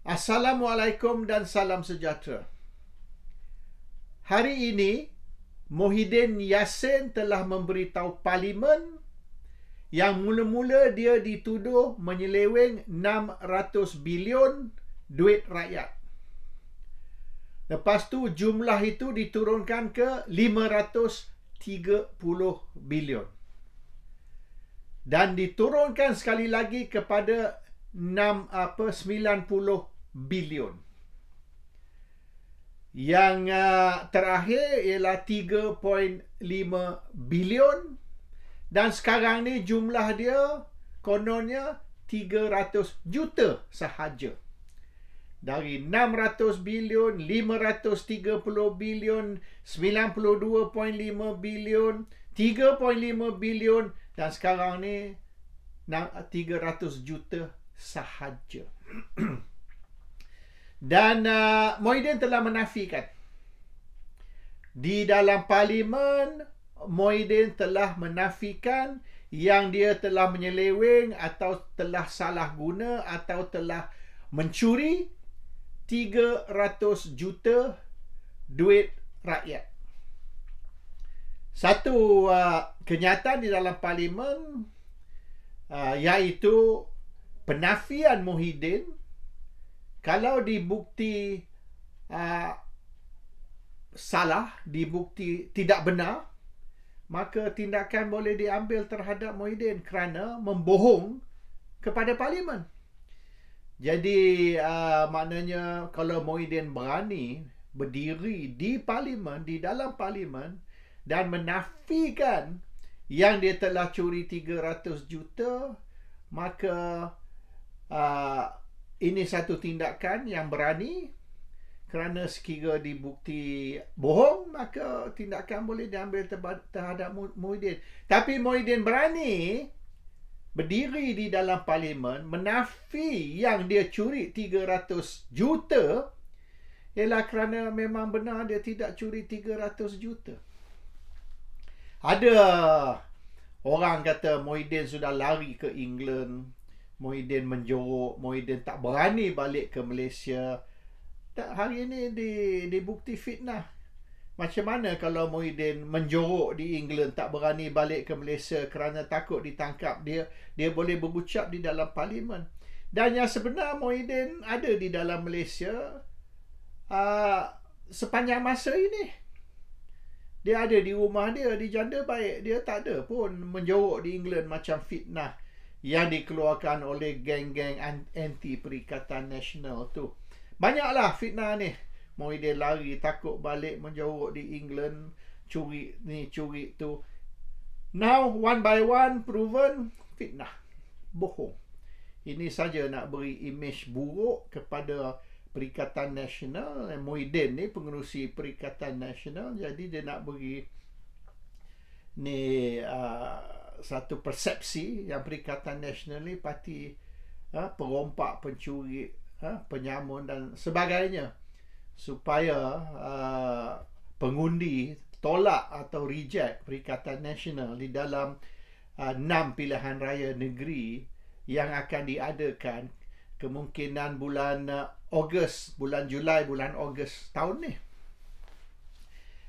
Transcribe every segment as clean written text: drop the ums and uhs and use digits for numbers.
Assalamualaikum dan salam sejahtera. Hari ini, Muhyiddin Yassin telah memberitahu Parlimen yang mula-mula dia dituduh menyeleweng 600 bilion duit rakyat. Lepas tu jumlah itu diturunkan ke 530 bilion. Dan diturunkan sekali lagi kepada 90 bilion. Yang terakhir ialah 3.5 bilion. Dan sekarang ni jumlah dia kononnya 300 juta sahaja. Dari 600 bilion, 530 bilion, 92.5 bilion, 3.5 bilion dan sekarang ni 300 juta sahaja. Dan Muhyiddin telah menafikan. Di dalam Parlimen, Muhyiddin telah menafikan yang dia telah menyeleweng atau telah salah guna atau telah mencuri 300 juta duit rakyat. Satu kenyataan di dalam Parlimen iaitu penafian Muhyiddin kalau dibukti salah, dibukti tidak benar, maka tindakan boleh diambil terhadap Muhyiddin kerana membohong kepada Parlimen. Jadi maknanya kalau Muhyiddin berani berdiri di Parlimen, di dalam Parlimen dan menafikan yang dia telah curi 300 juta, maka ini satu tindakan yang berani. Kerana sekira dibukti bohong, maka tindakan boleh diambil terhadap Muhyiddin. Tapi Muhyiddin berani berdiri di dalam Parlimen menafi yang dia curi 300 juta ialah kerana memang benar dia tidak curi 300 juta. Ada orang kata Muhyiddin sudah lari ke England, Muhyiddin menjorok, Muhyiddin tak berani balik ke Malaysia. Hari ini dibukti fitnah. Macam mana kalau Muhyiddin menjorok di England, tak berani balik ke Malaysia kerana takut ditangkap? Dia boleh berucap di dalam Parlimen. Dan yang sebenar Muhyiddin ada di dalam Malaysia sepanjang masa ini. Dia ada di rumah dia, di janda baik. Dia tak ada pun menjorok di England macam fitnah yang dikeluarkan oleh geng-geng anti Perikatan Nasional tu. Banyaklah fitnah ni. Muhyiddin lari, takut balik, menjorok di England, curi ni, curi tu. Now, one by one, proven fitnah. Bohong. Ini saja nak beri imej buruk kepada Perikatan Nasional. Muhyiddin ni pengerusi Perikatan Nasional. Jadi dia nak beri ni satu persepsi yang Perikatan Nasional ni parti perompak, pencuri, penyamun dan sebagainya, supaya pengundi tolak atau reject Perikatan Nasional di dalam 6 pilihan raya negeri yang akan diadakan kemungkinan bulan Ogos, bulan Julai, bulan Ogos tahun ni.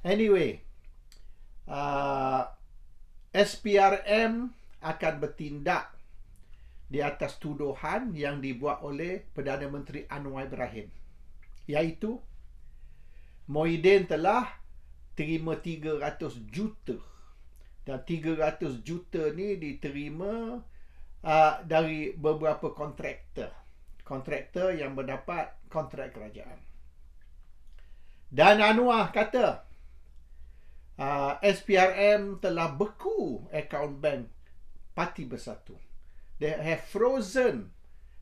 Anyway, SPRM akan bertindak di atas tuduhan yang dibuat oleh Perdana Menteri Anwar Ibrahim, iaitu Muhyiddin telah terima 300 juta dan 300 juta ni diterima dari beberapa kontraktor yang mendapat kontrak kerajaan. Dan Anwar kata SPRM telah beku akaun bank Parti Bersatu. They have frozen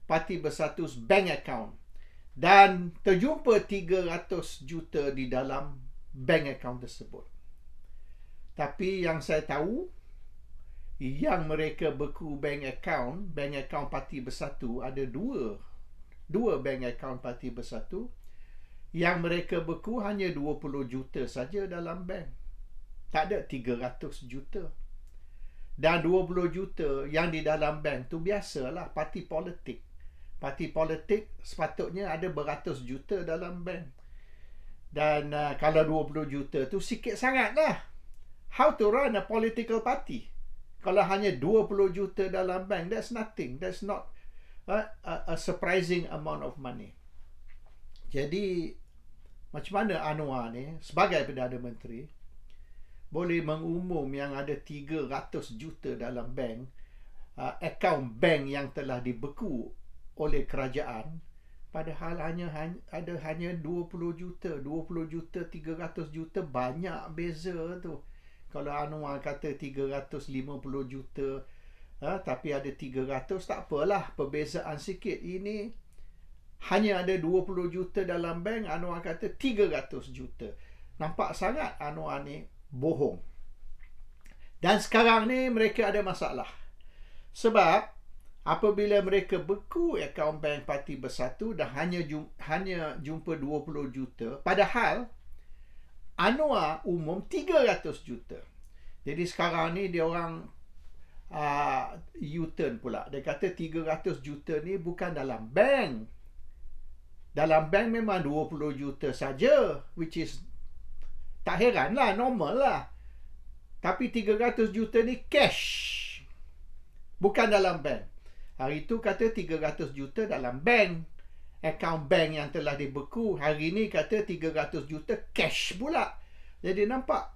Parti Bersatu's bank account. Dan terjumpa 300 juta di dalam bank account tersebut. Tapi yang saya tahu, yang mereka beku bank account Parti Bersatu, ada dua bank account Parti Bersatu. Yang mereka beku hanya 20 juta saja dalam bank. Tak ada 300 juta. Dan 20 juta yang di dalam bank tu biasalah parti politik. Parti politik sepatutnya ada beratus juta dalam bank. Dan kalau 20 juta tu sikit sangat lah. How to run a political party? Kalau hanya 20 juta dalam bank, that's nothing. That's not a surprising amount of money. Jadi, macam mana Anwar ni, sebagai Perdana Menteri, boleh mengumum yang ada 300 juta dalam bank, akaun bank yang telah dibeku oleh kerajaan, padahal ada hanya 20 juta. 20 juta, 300 juta, banyak beza tu. Kalau Anwar kata 350 juta, tapi ada 300, tak apalah, perbezaan sikit. Ini hanya ada 20 juta dalam bank, Anwar kata 300 juta. Nampak sangat Anwar ni bohong. Dan sekarang ni mereka ada masalah. Sebab apabila mereka beku akaun bank Parti Bersatu dan hanya jumpa 20 juta, padahal Anwar umum 300 juta. Jadi sekarang ni dia orang U-turn pula. Dia kata 300 juta ni bukan dalam bank. Dalam bank memang 20 juta saja, which is tak heran lah, normal lah. Tapi 300 juta ni cash, bukan dalam bank. Hari tu kata 300 juta dalam bank, akaun bank yang telah dibeku. Hari ni kata 300 juta cash pula. Jadi nampak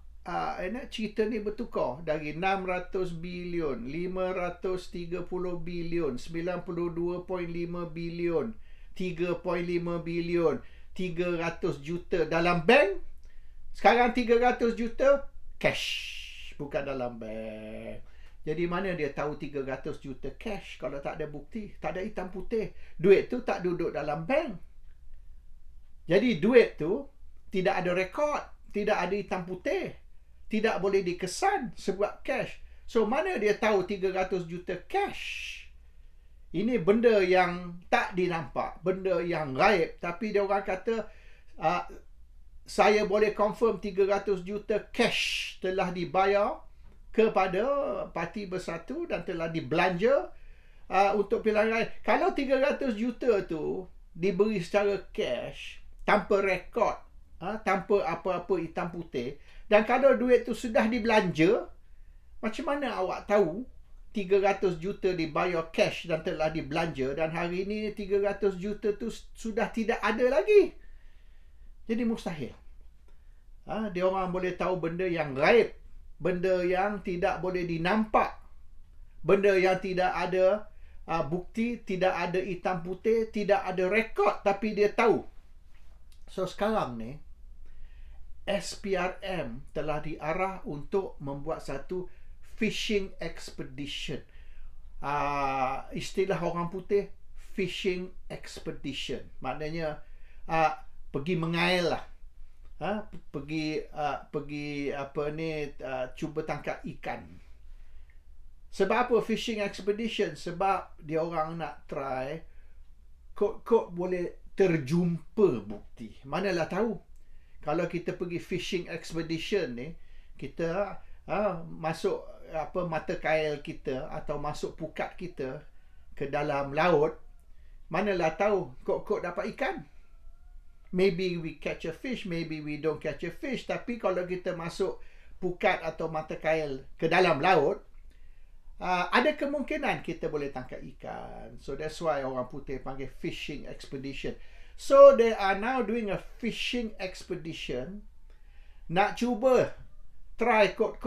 cerita ni bertukar dari 600 bilion, 530 bilion, 92.5 bilion, 3.5 bilion, 300 juta dalam bank. Sekarang 300 juta cash, bukan dalam bank. Jadi mana dia tahu 300 juta cash kalau tak ada bukti, tak ada hitam putih. Duit tu tak duduk dalam bank. Jadi duit tu tidak ada rekod, tidak ada hitam putih, tidak boleh dikesan sebab cash. So mana dia tahu 300 juta cash? Ini benda yang tak dinampak, benda yang gaib. Tapi dia orang kata, saya boleh confirm 300 juta cash telah dibayar kepada Parti Bersatu dan telah dibelanja untuk pilihan raya. Kalau 300 juta tu diberi secara cash, tanpa rekod, tanpa apa-apa hitam putih, dan kalau duit tu sudah dibelanja, macam mana awak tahu 300 juta dibayar cash dan telah dibelanja dan hari ini 300 juta tu sudah tidak ada lagi? Jadi mustahil. Dia orang boleh tahu benda yang gaib, benda yang tidak boleh dinampak, benda yang tidak ada bukti, tidak ada hitam putih, tidak ada rekod, tapi dia tahu. So sekarang ni SPRM telah diarah untuk membuat satu fishing expedition. Istilah orang putih, fishing expedition. Maknanya pergi mengail lah. Pergi cuba tangkap ikan. Sebab apa fishing expedition? Sebab dia orang nak try kod boleh terjumpa bukti. Manalah tahu kalau kita pergi fishing expedition ni, kita masuk mata kail kita atau masuk pukat kita ke dalam laut, manalah tahu kod dapat ikan. Maybe we catch a fish, maybe we don't catch a fish. Tapi kalau kita masuk pukat atau mata kail ke dalam laut, ada kemungkinan kita boleh tangkap ikan. So that's why orang putih panggil fishing expedition. So they are now doing a fishing expedition, nak cuba try kod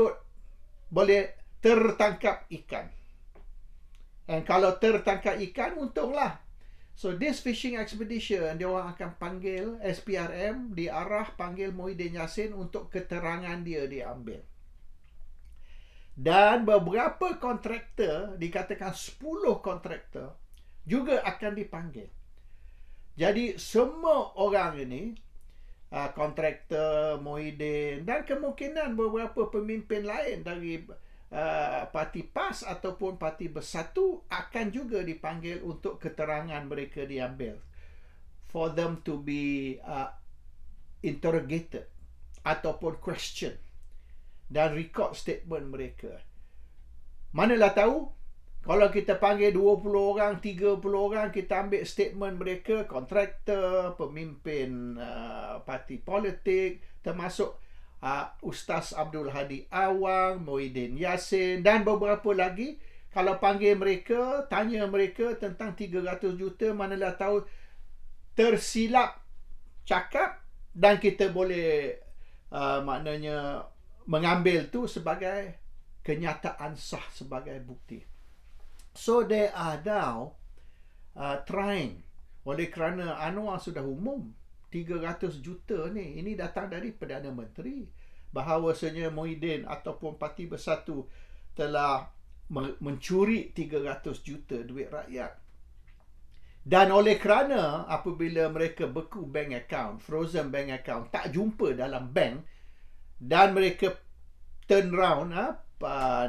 boleh tertangkap ikan. And kalau tertangkap ikan, untunglah. So this fishing expedition, dia orang akan panggil SPRM, diarah panggil Muhyiddin Yassin untuk keterangan dia diambil. Dan beberapa kontraktor, dikatakan 10 kontraktor, juga akan dipanggil. Jadi semua orang ini, kontraktor, Muhyiddin, dan kemungkinan beberapa pemimpin lain dari Parti PAS ataupun Parti Bersatu akan juga dipanggil untuk keterangan mereka diambil. For them to be interrogated ataupun question dan record statement mereka. Manalah tahu Kalau kita panggil 20 orang, 30 orang, kita ambil statement mereka, kontraktor, pemimpin parti politik, termasuk Ustaz Abdul Hadi Awang, Muhyiddin Yassin dan beberapa lagi. Kalau panggil mereka, tanya mereka tentang 300 juta, manalah tahu tersilap cakap dan kita boleh maknanya mengambil tu sebagai kenyataan sah sebagai bukti. So they are now trying, oleh kerana Anwar sudah umum 300 juta ni, ini datang dari Perdana Menteri, bahawasanya Muhyiddin ataupun Parti Bersatu telah mencuri 300 juta duit rakyat. Dan oleh kerana apabila mereka beku bank account, frozen bank account, tak jumpa dalam bank, dan mereka turn round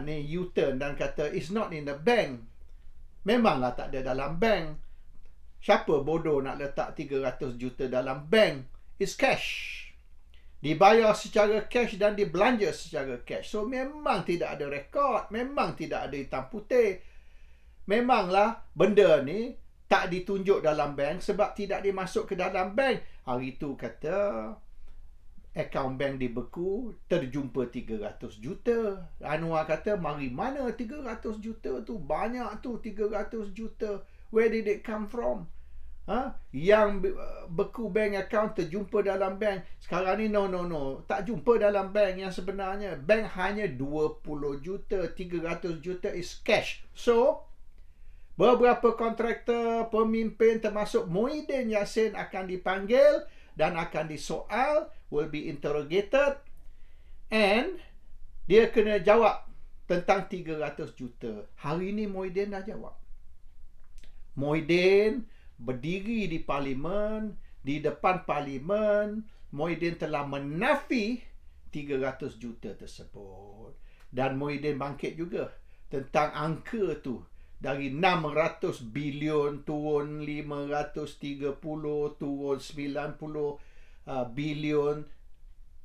ni U-turn dan kata it's not in the bank, memanglah tak ada dalam bank. Siapa bodoh nak letak 300 juta dalam bank? It's cash. Dibayar secara cash dan dibelanja secara cash. So memang tidak ada rekod, memang tidak ada hitam putih. Memanglah benda ni tak ditunjuk dalam bank sebab tidak dimasuk ke dalam bank. Hari tu kata akaun bank dibeku, terjumpa 300 juta. Anwar kata, mari mana 300 juta tu? Banyak tu 300 juta. Where did it come from? Yang beku bank account terjumpa dalam bank. Sekarang ni no. Tak jumpa dalam bank yang sebenarnya. Bank hanya 20 juta. 300 juta is cash. So, beberapa kontraktor, pemimpin termasuk Muhyiddin Yassin akan dipanggil dan akan disoal, will be interrogated, and dia kena jawab tentang 300 juta. Hari ini Muhyiddin dah jawab. Muhyiddin berdiri di parlimen, di depan parlimen, Muhyiddin telah menafi 300 juta tersebut. Dan Muhyiddin bangkit juga tentang angka tu. Dari 600 bilion turun 530, turun 90 bilion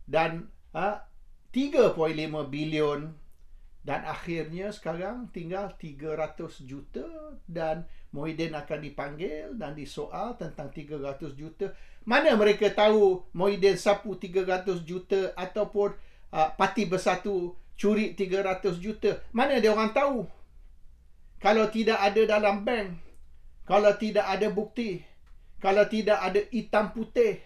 dan 3.5 bilion, dan akhirnya sekarang tinggal 300 juta dan Muhyiddin akan dipanggil dan disoal tentang 300 juta. Mana mereka tahu Muhyiddin sapu 300 juta ataupun Parti Bersatu curi 300 juta? Mana dia orang tahu? Kalau tidak ada dalam bank, kalau tidak ada bukti, kalau tidak ada hitam putih,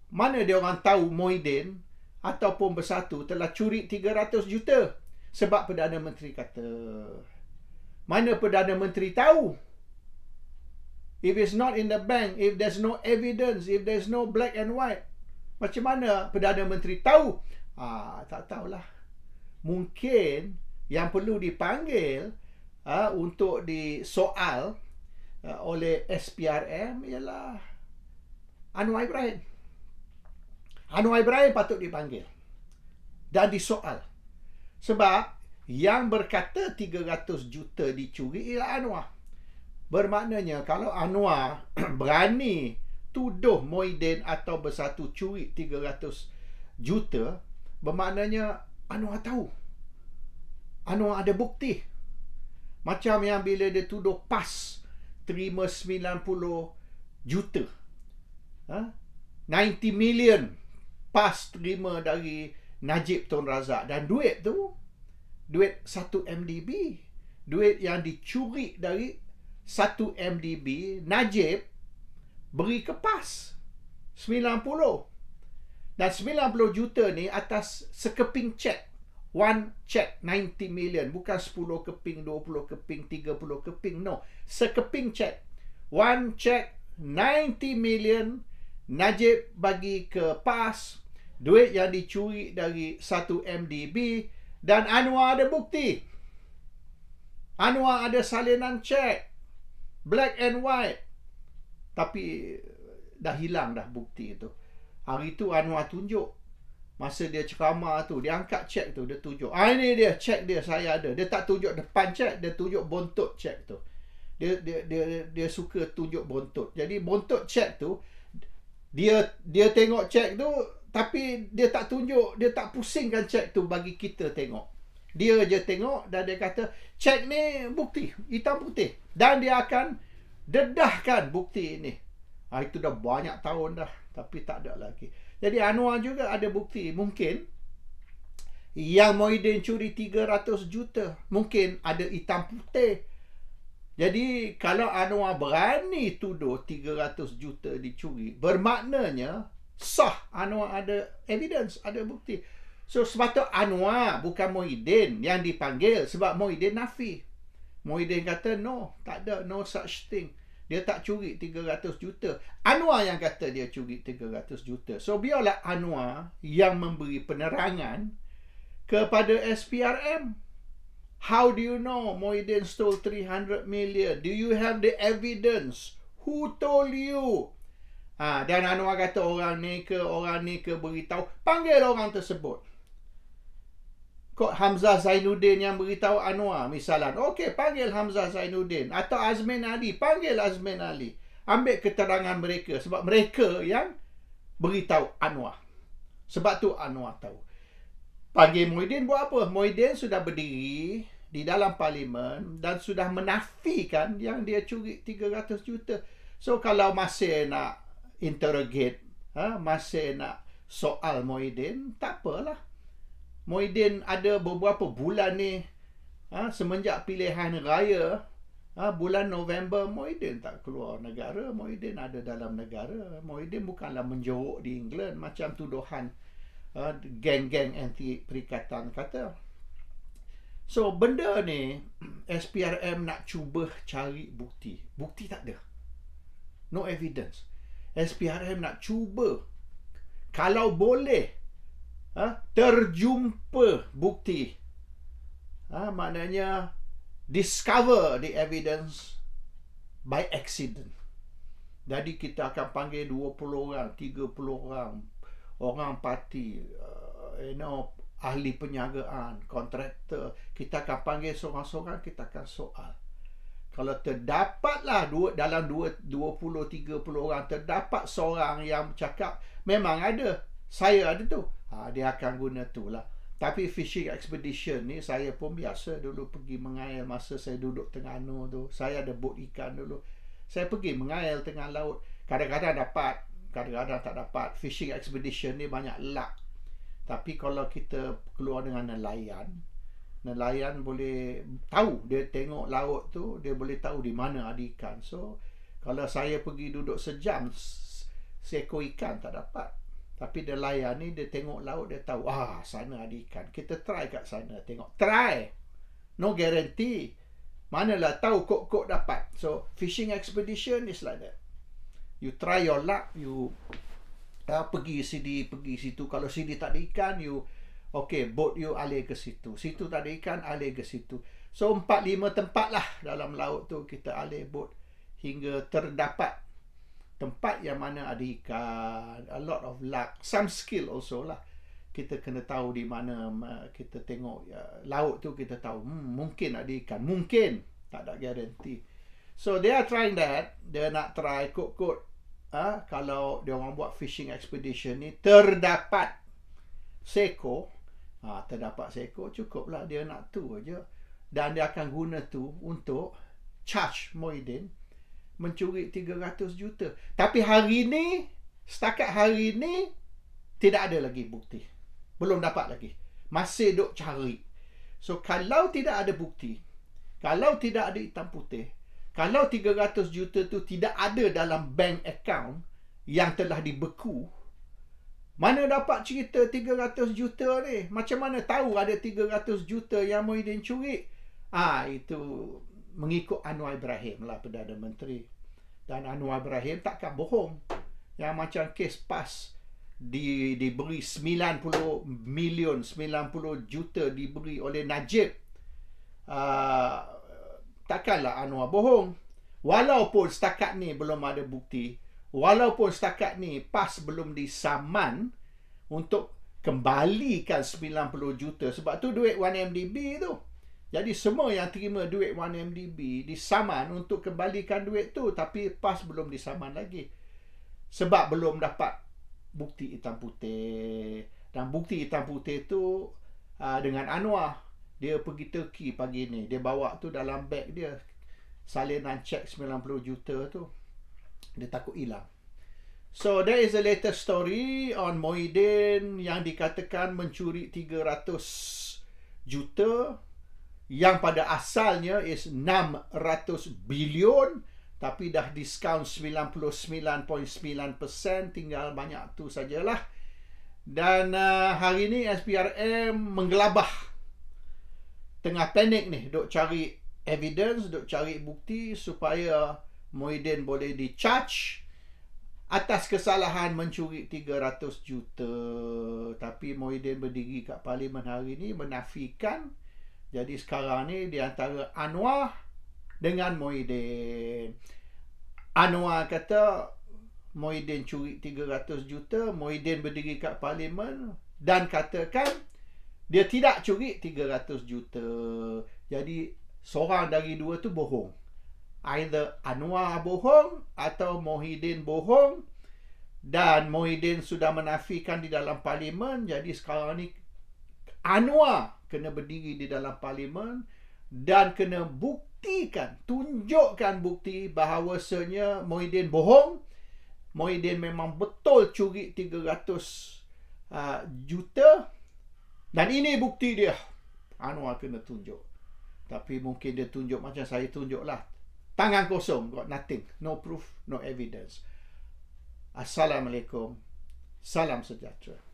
mana dia orang tahu Muhyiddin ataupun Bersatu telah curi 300 juta? Sebab Perdana Menteri kata. Mana Perdana Menteri tahu? If it's not in the bank, if there's no evidence, if there's no black and white, macam mana Perdana Menteri tahu? Tak tahulah. Mungkin yang perlu dipanggil untuk disoal oleh SPRM ialah Anwar Ibrahim. Anwar Ibrahim patut dipanggil dan disoal. Sebab yang berkata 300 juta dicuri ialah Anwar. Bermaknanya kalau Anwar berani tuduh Muhyiddin atau Bersatu curi 300 juta, bermaknanya Anwar tahu. Anwar ada bukti. Macam yang bila dia tuduh PAS terima 90 juta. 90 million PAS terima dari Najib Tun Razak. Dan duit tu, duit 1 MDB. Duit yang dicuri dari 1 MDB, Najib beri ke PAS 90. Dan 90 juta ni atas sekeping cek. One check 90 million. Bukan 10 keping, 20 keping, 30 keping. No. Sekeping cek. One check 90 million. Najib bagi ke PAS. Duit yang dicuri dari 1 MDB. Dan Anwar ada bukti. Anwar ada salinan cek. Black and white. Tapi dah hilang dah bukti itu. Hari tu Anwar tunjuk. Masa dia ceramah tu, dia angkat cek tu, dia tunjuk. Ini dia, cek dia, saya ada. Dia tak tunjuk depan cek, dia tunjuk bontot cek tu. Dia suka tunjuk bontot. Jadi bontot cek tu, dia tengok cek tu, tapi dia tak tunjuk, dia tak pusingkan cek tu bagi kita tengok. Dia je tengok dan dia kata, cek ni bukti, hitam putih. Dan dia akan dedahkan bukti ini. Itu dah banyak tahun dah, tapi tak ada lagi. Jadi Anwar juga ada bukti. Mungkin yang Muhyiddin curi 300 juta, mungkin ada hitam putih. Jadi kalau Anwar berani tuduh 300 juta dicuri, bermaknanya sah, Anwar ada evidence, ada bukti. So sepatut Anwar, bukan Muhyiddin yang dipanggil, sebab Muhyiddin nafi. Muhyiddin kata no, tak ada, no such thing. Dia tak curi 300 juta. Anwar yang kata dia curi 300 juta. So biarlah Anwar yang memberi penerangan kepada SPRM. How do you know Muhyiddin stole 300 million? Do you have the evidence? Who told you? Dan Anwar kata orang ni ke beritahu. Panggil orang tersebut. Kok Hamzah Zainuddin yang beritahu Anwar misalan. Okey, panggil Hamzah Zainuddin. Atau Azmin Ali. Panggil Azmin Ali. Ambil keterangan mereka. Sebab mereka yang beritahu Anwar. Sebab tu Anwar tahu. Panggil Muhyiddin buat apa? Muhyiddin sudah berdiri di dalam parlimen dan sudah menafikan yang dia curi 300 juta. So kalau masih nak interrogate, masih nak soal Muhyiddin, tak apalah. Muhyiddin ada beberapa bulan ni, semenjak pilihan raya, bulan November, Muhyiddin tak keluar negara. Muhyiddin ada dalam negara. Muhyiddin bukanlah menjeruk di England macam tuduhan geng-geng anti perikatan kata. So benda ni SPRM nak cuba cari bukti. Bukti tak ada. No evidence. SPRM nak cuba, kalau boleh, terjumpa bukti. Maknanya discover the evidence by accident. Jadi kita akan panggil 20 orang, 30 orang, orang parti, ahli penjagaan, kontraktor. Kita akan panggil seorang-seorang, kita akan soal. Kalau terdapatlah dalam 20-30 orang, terdapat seorang yang cakap, memang ada, saya ada tu. Dia akan guna tu lah. Tapi fishing expedition ni, saya pun biasa dulu pergi mengail masa saya duduk Terengganu tu. Saya ada bot ikan dulu. Saya pergi mengail tengah laut. Kadang-kadang dapat, kadang-kadang tak dapat. Fishing expedition ni banyak luck. Tapi kalau kita keluar dengan nelayan boleh tahu, dia tengok laut tu, dia boleh tahu di mana ada ikan. So kalau saya pergi duduk sejam, seekor ikan tak dapat. Tapi nelayan ni dia tengok laut, dia tahu sana ada ikan. Kita try kat sana tengok. Try, no guarantee. Manalah tahu kok dapat. So fishing expedition is like that. You try your luck. You pergi sini, pergi situ. Kalau sini tak ada ikan, boat you alih ke situ. Situ tak ada ikan, alih ke situ. So 4-5 tempat lah dalam laut tu kita alih boat hingga terdapat tempat yang mana ada ikan. A lot of luck, some skill also lah. Kita kena tahu di mana kita tengok laut tu, kita tahu mungkin ada ikan, mungkin tak ada guarantee. So they are trying that. Dia nak try kod-kod. Kalau dia orang buat fishing expedition ni terdapat seekor, terdapat seekor, cukuplah dia nak tu aja. Dan dia akan guna tu untuk charge Muhyiddin mencuri 300 juta. Tapi setakat hari ni tidak ada lagi bukti. Belum dapat lagi. Masih duk cari. So kalau tidak ada bukti, kalau tidak ada hitam putih, kalau 300 juta tu tidak ada dalam bank account yang telah dibeku, mana dapat cerita 300 juta ni? Macam mana tahu ada 300 juta yang Muhyiddin curi? Itu mengikut Anwar Ibrahim lah, Perdana Menteri. Dan Anwar Ibrahim takkan bohong. Yang macam kes PAS diberi 90 million, 90 juta diberi oleh Najib. Takkanlah Anwar bohong. Walaupun setakat ni belum ada bukti, walaupun setakat ni PAS belum disaman untuk kembalikan 90 juta. Sebab tu duit 1MDB tu. Jadi semua yang terima duit 1MDB disaman untuk kembalikan duit tu. Tapi PAS belum disaman lagi. Sebab belum dapat bukti hitam putih. Dan bukti hitam putih tu dengan Anwar. Dia pergi Turki pagi ni. Dia bawa tu dalam beg dia salinan cek 90 juta tu. Dia takut hilang. So, there is a latest story on Muhyiddin yang dikatakan mencuri 300 juta yang pada asalnya is 600 bilion tapi dah diskaun 99.9%, tinggal banyak tu sajalah. Dan hari ni SPRM menggelabah. Tengah panik ni, duk cari evidence, duk cari bukti supaya Muhyiddin boleh di-charge atas kesalahan mencuri 300 juta. Tapi Muhyiddin berdiri kat Parlimen hari ni menafikan. Jadi sekarang ni di antara Anwar dengan Muhyiddin. Anwar kata Muhyiddin curi 300 juta. Muhyiddin berdiri kat Parlimen dan katakan dia tidak curi 300 juta. Jadi seorang dari dua tu bohong. Either Anwar bohong atau Muhyiddin bohong. Dan Muhyiddin sudah menafikan di dalam Parlimen. Jadi sekarang ni Anwar kena berdiri di dalam Parlimen dan kena buktikan, tunjukkan bukti bahawasanya Muhyiddin bohong. Muhyiddin memang betul curi 300 juta. Dan ini bukti dia. Anwar kena tunjuk. Tapi mungkin dia tunjuk macam saya tunjuk lah. Tangan kosong, got nothing. No proof, no evidence. Assalamualaikum. Salam sejahtera.